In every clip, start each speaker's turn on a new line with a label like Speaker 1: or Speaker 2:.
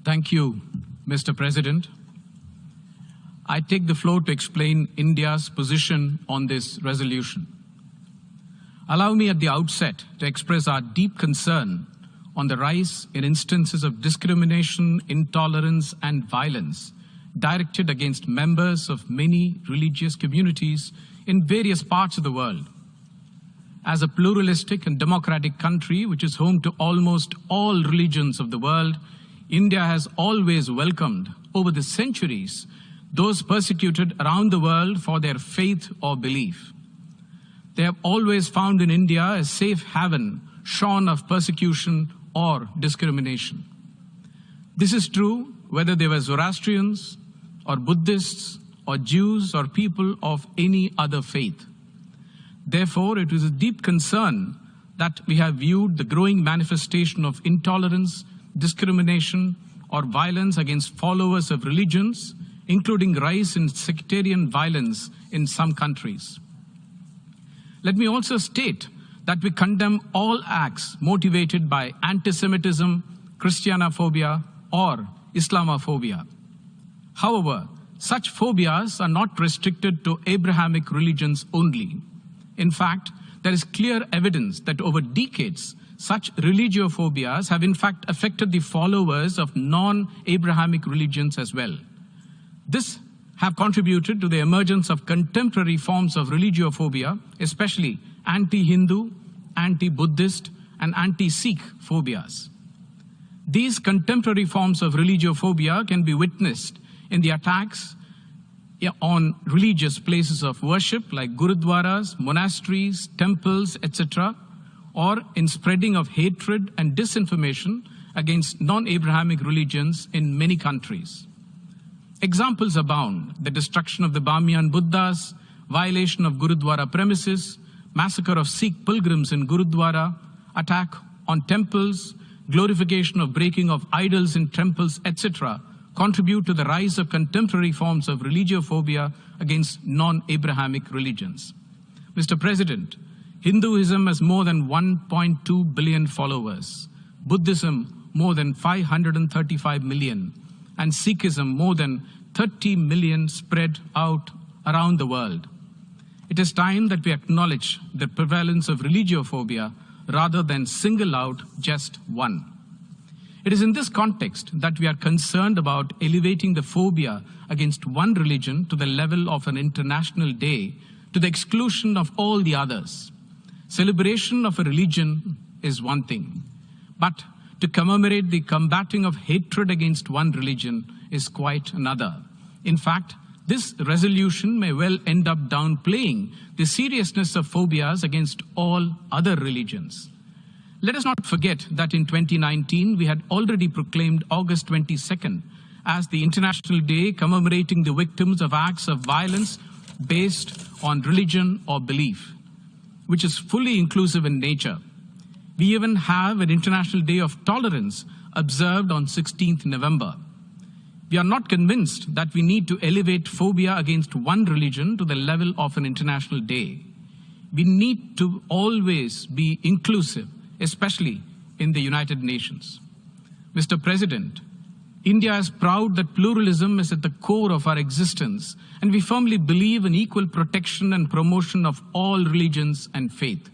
Speaker 1: Thank you, Mr. President. I take the floor to explain India's position on this resolution. Allow me at the outset to express our deep concern on the rise in instances of discrimination, intolerance, and violence directed against members of many religious communities in various parts of the world. As a pluralistic and democratic country which is home to almost all religions of the world, India has always welcomed, over the centuries, those persecuted around the world for their faith or belief. They have always found in India a safe haven shorn of persecution or discrimination. This is true whether they were Zoroastrians or Buddhists or Jews or people of any other faith. Therefore, it is a deep concern that we have viewed the growing manifestation of intolerance, discrimination, or violence against followers of religions, including rise in sectarian violence in some countries. Let me also state that we condemn all acts motivated by anti-Semitism, Christianophobia, or Islamophobia. However, such phobias are not restricted to Abrahamic religions only. In fact, there is clear evidence that over decades, such religiophobias have in fact affected the followers of non-Abrahamic religions as well. This have contributed to the emergence of contemporary forms of religiophobia, especially anti-Hindu, anti-Buddhist, and anti-Sikh phobias. These contemporary forms of religiophobia can be witnessed in the attacks on religious places of worship like gurudwaras, monasteries, temples, etc., or in spreading of hatred and disinformation against non-Abrahamic religions in many countries. Examples abound: the destruction of the Bamiyan Buddhas, violation of Gurudwara premises, massacre of Sikh pilgrims in Gurudwara, attack on temples, glorification of breaking of idols in temples, etc., contribute to the rise of contemporary forms of religiophobia against non-Abrahamic religions. Mr. President, Hinduism has more than 1.2 billion followers, Buddhism more than 535 million, and Sikhism more than 30 million spread out around the world. It is time that we acknowledge the prevalence of religiophobia rather than single out just one. It is in this context that we are concerned about elevating the phobia against one religion to the level of an international day, to the exclusion of all the others. Celebration of a religion is one thing, but to commemorate the combating of hatred against one religion is quite another. In fact, this resolution may well end up downplaying the seriousness of phobias against all other religions. Let us not forget that in 2019, we had already proclaimed August 22nd as the International Day commemorating the victims of acts of violence based on religion or belief, which is fully inclusive in nature. We even have an International Day of Tolerance observed on 16th November. We are not convinced that we need to elevate phobia against one religion to the level of an international day. We need to always be inclusive, especially in the United Nations. Mr. President, India is proud that pluralism is at the core of our existence, and we firmly believe in equal protection and promotion of all religions and faith.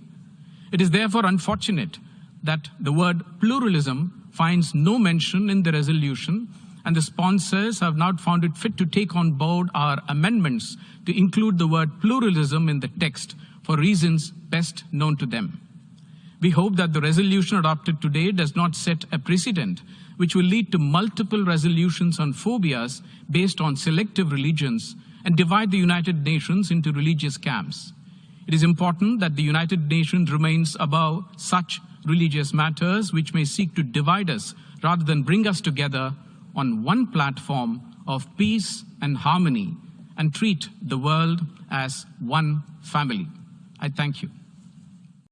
Speaker 1: It is therefore unfortunate that the word pluralism finds no mention in the resolution, and the sponsors have not found it fit to take on board our amendments to include the word pluralism in the text for reasons best known to them. We hope that the resolution adopted today does not set a precedent which will lead to multiple resolutions on phobias based on selective religions and divide the United Nations into religious camps. It is important that the United Nations remains above such religious matters which may seek to divide us rather than bring us together on one platform of peace and harmony and treat the world as one family. I thank you.